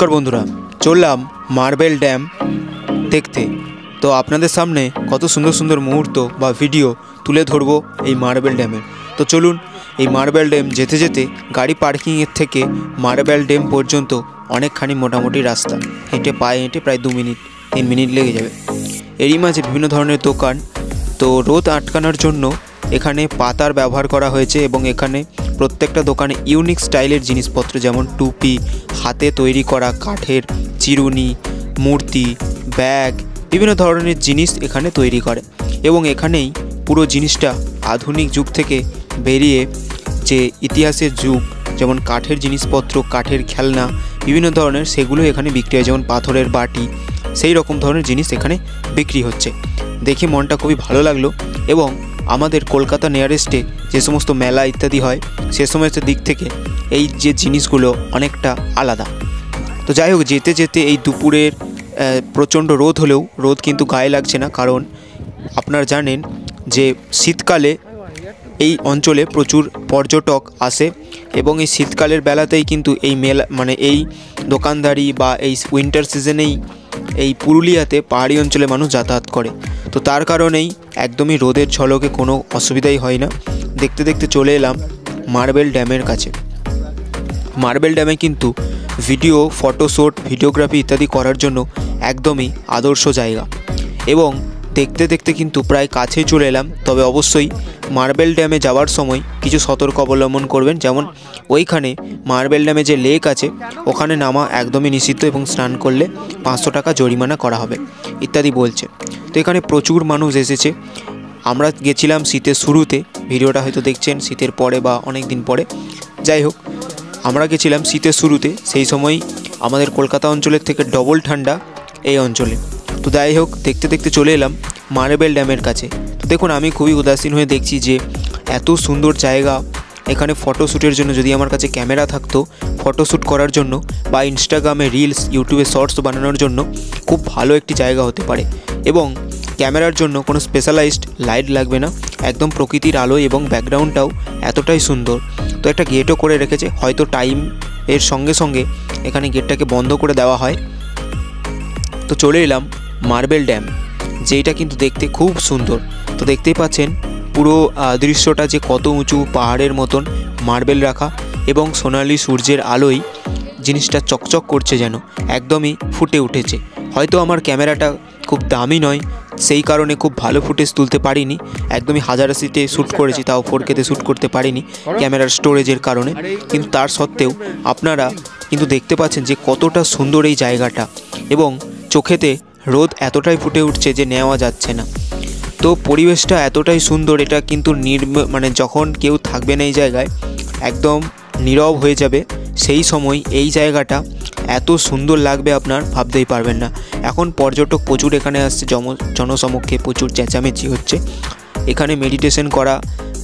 नमस्कार बंधुरा चललाम marble dam देखते। तो आपनादेर सामने कत सुंदर सुंदर मुहूर्त बा भिडियो तुले धरबो এই मार्बल डैमेर। तो चलुन এই मार्बल डैम जेते जेते गाड़ी पार्किंग थेके मार्बल डैम पर्यन्त अनेकखानी मोटामुटी रास्ता हेঁটে पाয়ে हेঁটে प्राय 2 मिनट 3 मिनट लेगे जाबे। एरই माझे विभिन्न धरनेर दोकान। तो रोद आटकानोर जन्य एखाने पातार व्यवहार करा हयेछे एबं एखाने प्रत्येकटा दोकाने इउनिक स्टाइलेर जिनिसपत्र जेमन टुपी, हाथे तैरी करा काठेर चिरुनी, मूर्ति, बैग विभिन्न धरनेर जिनिस एखाने तैरी करे एबं एखानेई पुरो जिनिसटा आधुनिक जुग थेके बेरिये जे इतिहासेर जुग जेमन काठेर जिनिसपत्र काठेर खेलना विभिन्न धरनेर सेगुलो एखाने बिक्री हय जेमन पाथरेर बाटी सेई रकम धरनेर जिनिस एखाने बिक्री हच्छे। देखे मनटा खूबই भालो लागलो एबं आमादेर कलकाता नियारेस्टे जे समस्त मेला इत्यादि हय से समस्त दिक थेके এই যে জিনিসগুলো অনেকটা আলাদা। তো যাই হোক যেতে যেতে এই দুপুরের প্রচণ্ড রোদ হলেও রোদ কিন্তু গায়ে লাগছে না, কারণ আপনারা জানেন যে শীতকালে এই অঞ্চলে প্রচুর পর্যটক আসে এবং এই শীতকালের বেলাতেই কিন্তু এই মেলা মানে এই দোকানদারি বা এই উইন্টার সিজনেই এই পুরুলিয়াতে পাহাড়ি অঞ্চলে মানুষ যাতায়াত করে। তো তার কারণেই একদমই রোদের ঝলকে কোনো অসুবিধাই হয় না। দেখতে দেখতে চলে এলাম মার্বেল ড্যামের কাছে। মার্বেল ড্যামে কিন্তু ভিডিও ফটোশ্যুট ভিডিওগ্রাফি ইত্যাদি করার জন্য একদমই আদর্শ জায়গা এবং দেখতে দেখতে কিন্তু প্রায় কাছেই চলে এলাম। তবে অবশ্যই মার্বেল ড্যামে যাওয়ার সময় কিছু সতর্ক অবলম্বন করবেন, যেমন ওইখানে মার্বেল ড্যামে যে লেক আছে ওখানে নামা একদমই নিষিদ্ধ এবং স্নান করলে 500 টাকা জরিমানা করা হবে ইত্যাদি বলছে। তো এখানে প্রচুর মানুষ এসেছে। আমরা গেছিলাম শীতের শুরুতে, ভিডিওটা হয়তো দেখছেন শীতের পরে বা অনেক দিন পরে। যাই হোক আমরা গেছিলাম শীতের শুরুতে, সেই সময় আমাদের কলকাতা অঞ্চলের থেকে ডবল ঠান্ডা এই অঞ্চলে। তো যাই হোক দেখতে দেখতে চলে এলাম মার্বেল ড্যামের কাছে। তো দেখুন আমি খুবই উদাসীন হয়ে দেখছি যে এত সুন্দর জায়গা, এখানে ফটোশ্যুটের জন্য যদি আমার কাছে ক্যামেরা থাকতো ফটোশ্যুট করার জন্য বা ইনস্টাগ্রামে রিলস ইউটিউবে শর্টস বানানোর জন্য খুব ভালো একটি জায়গা হতে পারে এবং ক্যামেরার জন্য কোনো স্পেশালাইজড লাইট লাগবে না, একদম প্রকৃতির আলো এবং ব্যাকগ্রাউন্ডটাও এতটাই সুন্দর। তো একটা গেটও করে রেখেছে, হয়তো টাইম এর সঙ্গে সঙ্গে এখানে গেটটাকে বন্ধ করে দেওয়া হয়। তো চলে এলাম মার্বেল ড্যাম, যেটা কিন্তু দেখতে খুব সুন্দর। তো দেখতেই পাচ্ছেন পুরো দৃশ্যটা যে কত উঁচু পাহাড়ের মতন মার্বেল রাখা এবং সোনালি সূর্যের আলোয় জিনিসটা চকচক করছে, যেন একদমই ফুটে উঠেছে। হয়তো আমার ক্যামেরাটা খুব দামি নয় সেই কারণে খুব ভালো ফুটেজ তুলতে পারিনি, একদমই 1080তে শ্যুট করেছি, তাও 4Kতে শ্যুট করতে পারিনি ক্যামেরার স্টোরেজের কারণে। কিন্তু তার সত্ত্বেও আপনারা কিন্তু দেখতে পাচ্ছেন যে কতটা সুন্দর এই জায়গাটা এবং চোখেতে রোদ এতটাই ফুটে উঠছে যে নেওয়া যাচ্ছে না। তো পরিবেশটা এতটাই সুন্দর, এটা কিন্তু মানে যখন কেউ থাকবে না এই জায়গায় একদম নীরব হয়ে যাবে, সেই সময় এই জায়গাটা এত সুন্দর লাগবে আপনার ভাবতেই পারবেন না। এখন পর্যটক প্রচুর এখানে আসছে, জনসমক্ষে প্রচুর চেঁচামেচি হচ্ছে। এখানে মেডিটেশন করা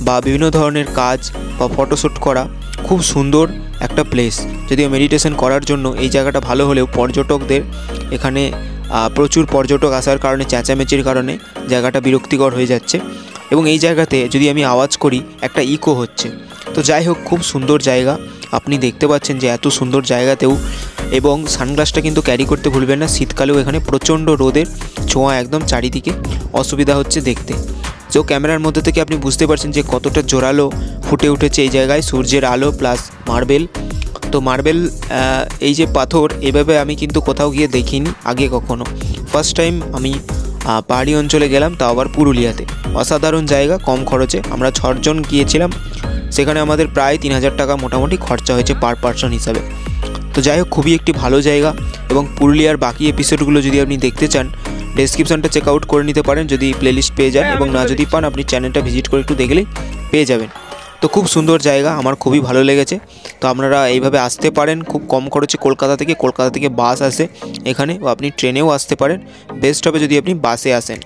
বা বিভিন্ন ধরনের কাজ বা ফটোশ্যুট করা খুব সুন্দর একটা প্লেস। যদিও মেডিটেশন করার জন্য এই জায়গাটা ভালো হলেও পর্যটকদের এখানে প্রচুর পর্যটক আসার কারণে চেঁচামেচির কারণে জায়গাটা বিরক্তিকর হয়ে যাচ্ছে এবং এই জায়গাতে যদি আমি আওয়াজ করি একটা ইকো হচ্ছে। তো যাই হোক খুব সুন্দর জায়গা, আপনি দেখতে পাচ্ছেন যে এত সুন্দর জায়গাতেও এবং সানগ্লাসটা কিন্তু ক্যারি করতে ভুলবেন না, শীতকালেও এখানে প্রচণ্ড রোদের ছোঁয়া একদম চারিদিকে অসুবিধা হচ্ছে দেখতে। তো ক্যামেরার মধ্যে থেকে আপনি বুঝতে পারছেন যে কতটা জোরালো ফুটে উঠেছে এই জায়গায় সূর্যের আলো প্লাস মার্বেল। তো মার্বেল এই যে পাথর এভাবে আমি কিন্তু কোথাও গিয়ে দেখিনি আগে কখনো, ফার্স্ট টাইম আমি পাহাড়ি অঞ্চলে গেলাম, তাও আবার পুরুলিয়াতে। অসাধারণ জায়গা, কম খরচে। আমরা 6 জন গিয়েছিলাম, সেখানে আমাদের প্রায় 3000 টাকা মোটামুটি খরচা হয়েছে পার পার্সন হিসাবে। তো যাই হোক খুবই একটি ভালো জায়গা এবং পুরুলিয়ার বাকি এপিসোডগুলো যদি আপনি দেখতে চান ডেসক্রিপশনটা চেক আউট করে নিতে পারেন যদি প্লেলিস্ট পেয়ে যান, এবং না যদি পান আপনি চ্যানেলটা ভিজিট করে একটু দেখলেই পেয়ে যাবেন। তো খুব সুন্দর জায়গা, আমার খুবই ভালো লেগেছে। তো আপনারা এইভাবে আসতে পারেন খুব কম খরচে। কলকাতা থেকে বাস আসে এখানে, ও আপনি ট্রেনেও আসতে পারেন, বেস্ট হবে যদি আপনি বাসে আসেন।